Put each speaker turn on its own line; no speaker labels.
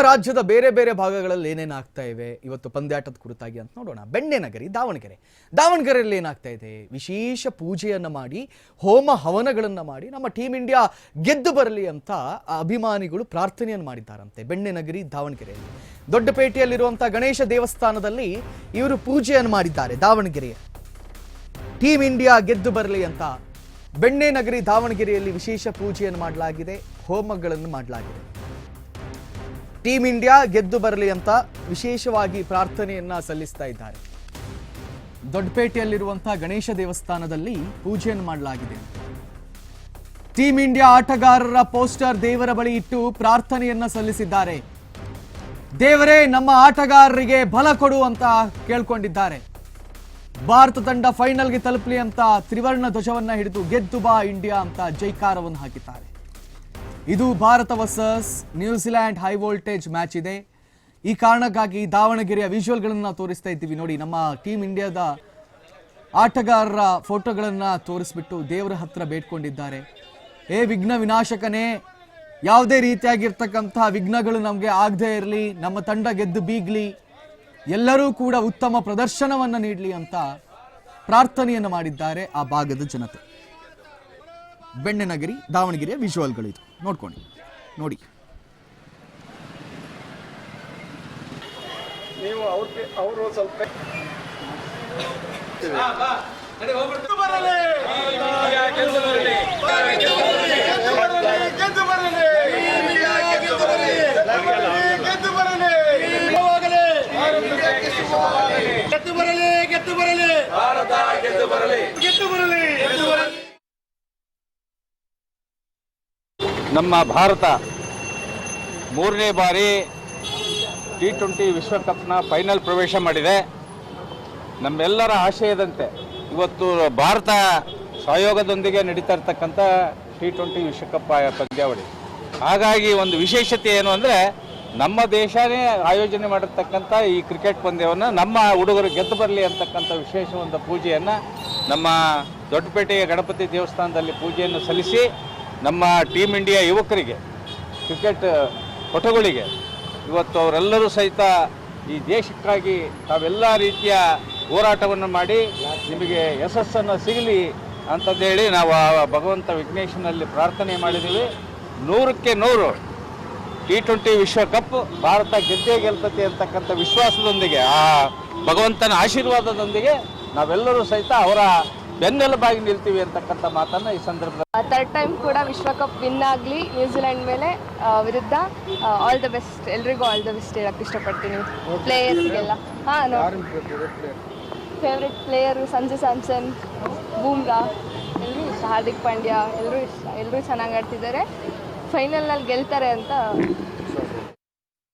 ರಾಜ್ಯದ ಬೇರೆ ಬೇರೆ ಭಾಗಗಳಲ್ಲಿ ಏನೇನಾಗ್ತಾ ಇವೆ ಇವತ್ತು ಪಂದ್ಯಾಟದ ಕುರಿತಾಗಿ ಅಂತ ನೋಡೋಣ. ಬೆಣ್ಣೆನಗರಿ ದಾವಣಗೆರೆಯಲ್ಲಿ ಏನಾಗ್ತಾ ಇದೆ? ವಿಶೇಷ ಪೂಜೆಯನ್ನು ಮಾಡಿ ಹೋಮ ಹವನಗಳನ್ನು ಮಾಡಿ ನಮ್ಮ ಟೀಮ್ ಇಂಡಿಯಾ ಗೆದ್ದು ಬರಲಿ ಅಂತ ಅಭಿಮಾನಿಗಳು ಪ್ರಾರ್ಥನೆಯನ್ನು ಮಾಡಿದ್ದಾರಂತೆ. ಬೆಣ್ಣೆನಗರಿ ದಾವಣಗೆರೆಯಲ್ಲಿ ದೊಡ್ಡಪೇಟೆಯಲ್ಲಿರುವಂತಹ ಗಣೇಶ ದೇವಸ್ಥಾನದಲ್ಲಿ ಇವರು ಪೂಜೆಯನ್ನು ಮಾಡಿದ್ದಾರೆ. ದಾವಣಗೆರೆಯ ಟೀಮ್ ಇಂಡಿಯಾ ಗೆದ್ದು ಬರಲಿ ಅಂತ ಬೆಣ್ಣೆನಗರಿ ದಾವಣಗೆರೆಯಲ್ಲಿ ವಿಶೇಷ ಪೂಜೆಯನ್ನು ಮಾಡಲಾಗಿದೆ, ಹೋಮಗಳನ್ನು ಮಾಡಲಾಗಿದೆ. ಟೀಮ್ ಇಂಡಿಯಾ ಗೆದ್ದು ಬರಲಿ ಅಂತ ವಿಶೇಷವಾಗಿ ಪ್ರಾರ್ಥನೆಯನ್ನ ಸಲ್ಲಿಸ್ತಾ ಇದ್ದಾರೆ. ದೊಡ್ಡಪೇಟೆಯಲ್ಲಿರುವಂತಹ ಗಣೇಶ ದೇವಸ್ಥಾನದಲ್ಲಿ ಪೂಜೆಯನ್ನು ಮಾಡಲಾಗಿದೆ. ಟೀಮ್ ಇಂಡಿಯಾ ಆಟಗಾರರ ಪೋಸ್ಟರ್ ದೇವರ ಬಳಿ ಇಟ್ಟು ಪ್ರಾರ್ಥನೆಯನ್ನ ಸಲ್ಲಿಸಿದ್ದಾರೆ. ದೇವರೇ ನಮ್ಮ ಆಟಗಾರರಿಗೆ ಬಲ ಕೊಡು ಅಂತ ಕೇಳ್ಕೊಂಡಿದ್ದಾರೆ. ಭಾರತ ತಂಡ ಫೈನಲ್ಗೆ ತಲುಪಲಿ ಅಂತ ತ್ರಿವರ್ಣ ಧ್ವಜವನ್ನ ಹಿಡಿದು ಗೆದ್ದು ಬಾ ಇಂಡಿಯಾ ಅಂತ ಜೈಕಾರವನ್ನು ಹಾಕಿದ್ದಾರೆ. ಇದು Bharat versus New Zealand high voltage match ಇದೆ. ಈ ಕಾರಣಕ್ಕಾಗಿ ದಾವಣಗೆರೆಯ ವಿಜುವಲ್ಗಳನ್ನು ತೋರಿಸ್ತಾ ಇದ್ದೀವಿ. ನೋಡಿ, ನಮ್ಮ ಟೀಮ್ ಇಂಡಿಯಾದ ಆಟಗಾರರ ಫೋಟೋಗಳನ್ನು ತೋರಿಸ್ಬಿಟ್ಟು ದೇವರ ಹತ್ರ ಬೇಡ್ಕೊಂಡಿದ್ದಾರೆ. ವಿಘ್ನ ವಿನಾಶಕನೇ, ಯಾವುದೇ ರೀತಿಯಾಗಿರ್ತಕ್ಕಂತಹ ವಿಘ್ನಗಳು ನಮಗೆ ಆಗದೇ ಇರಲಿ, ನಮ್ಮ ತಂಡ ಗೆದ್ದು ಬೀಗ್ಲಿ, ಎಲ್ಲರೂ ಕೂಡ ಉತ್ತಮ ಪ್ರದರ್ಶನವನ್ನು ನೀಡಲಿ ಅಂತ ಪ್ರಾರ್ಥನೆಯನ್ನು ಮಾಡಿದ್ದಾರೆ ಆ ಭಾಗದ ಜನತೆ. ಬೆಣ್ಣೆನಗರಿ ದಾವಣಗೆರೆಯ ವಿಜುವಲ್ಗಳು ಇದು, ನೋಡ್ಕೊಳ್ಳಿ. ನೋಡಿ,
ನೀವು ಅವರು ಸ್ವಲ್ಪ
ನಮ್ಮ ಭಾರತ ಮೂರನೇ ಬಾರಿ T20 ವಿಶ್ವಕಪ್ನ ಫೈನಲ್ ಪ್ರವೇಶ ಮಾಡಿದೆ. ನಮ್ಮೆಲ್ಲರ ಆಶಯದಂತೆ ಇವತ್ತು ಭಾರತ ಸಹಯೋಗದೊಂದಿಗೆ ನಡೀತಾ ಇರ್ತಕ್ಕಂಥ T20 ವಿಶ್ವಕಪ್ ಪಂದ್ಯಾವಳಿ. ಹಾಗಾಗಿ ಒಂದು ವಿಶೇಷತೆ ಏನು ಅಂದರೆ, ನಮ್ಮ ದೇಶನೇ ಆಯೋಜನೆ ಮಾಡಿರ್ತಕ್ಕಂಥ ಈ ಕ್ರಿಕೆಟ್ ಪಂದ್ಯವನ್ನು ನಮ್ಮ ಹುಡುಗರು ಗೆದ್ದು ಬರಲಿ ಅಂತಕ್ಕಂಥ ವಿಶೇಷ ಒಂದು ಪೂಜೆಯನ್ನು ನಮ್ಮ ದೊಡ್ಡಪೇಟೆಯ ಗಣಪತಿ ದೇವಸ್ಥಾನದಲ್ಲಿ ಪೂಜೆಯನ್ನು ಸಲ್ಲಿಸಿ ನಮ್ಮ ಟೀಮ್ ಇಂಡಿಯಾ ಯುವಕರಿಗೆ, ಕ್ರಿಕೆಟ್ ಪಟುಗಳಿಗೆ ಇವತ್ತು ಅವರೆಲ್ಲರೂ ಸಹಿತ ಈ ದೇಶಕ್ಕಾಗಿ ತಾವೆಲ್ಲ ರೀತಿಯ ಹೋರಾಟವನ್ನು ಮಾಡಿ ನಿಮಗೆ ಯಶಸ್ಸನ್ನು ಸಿಗಲಿ ಅಂತಂದೇಳಿ ನಾವು ಭಗವಂತ ವಿಘ್ನೇಶ್ವರನಲ್ಲಿ ಪ್ರಾರ್ಥನೆ ಮಾಡಿದ್ದೀವಿ. 100ಕ್ಕೆ 100 T20 ವಿಶ್ವಕಪ್ ಭಾರತ ಗೆದ್ದೇ ಗೆಲ್ತತಿ ಅಂತಕ್ಕಂಥ ವಿಶ್ವಾಸದೊಂದಿಗೆ, ಆ ಭಗವಂತನ ಆಶೀರ್ವಾದದೊಂದಿಗೆ ನಾವೆಲ್ಲರೂ ಸಹಿತ ಅವರ ಬೆನ್ನೆಲುಬಾಗಿ ನಿಲ್ತೀವಿ ಅಂತಕ್ಕಂಥ ಮಾತನ್ನು ಈ ಸಂದರ್ಭದಲ್ಲಿ.
ಥರ್ಡ್ ಟೈಮ್ ಕೂಡ ವಿಶ್ವಕಪ್ ವಿನ್ ಆಗಲಿ ನ್ಯೂಜಿಲೆಂಡ್ ಮೇಲೆ ವಿರುದ್ಧ. ಆಲ್ ದ ಬೆಸ್ಟ್, ಎಲ್ರಿಗೂ ಆಲ್ ದ ಬೆಸ್ಟ್ ಹೇಳಕ್ಕೆ ಇಷ್ಟಪಡ್ತೀನಿ. ಪ್ಲೇಯರ್ಸ್ಗೆಲ್ಲ ಫೇವ್ರೆಟ್ ಪ್ಲೇಯರು ಸಂಜು ಸ್ಯಾಮ್ಸನ್, ಬೂಮ್ರಾ, ಎಲ್ಲರೂ ಇಷ್ಟ. ಹಾರ್ದಿಕ್ ಪಾಂಡ್ಯ, ಎಲ್ಲರೂ ಇಷ್ಟ. ಎಲ್ಲರೂ ಚೆನ್ನಾಗಿ ಆಡ್ತಿದ್ದಾರೆ. ಫೈನಲ್ನಲ್ಲಿ ಗೆಲ್ತಾರೆ ಅಂತ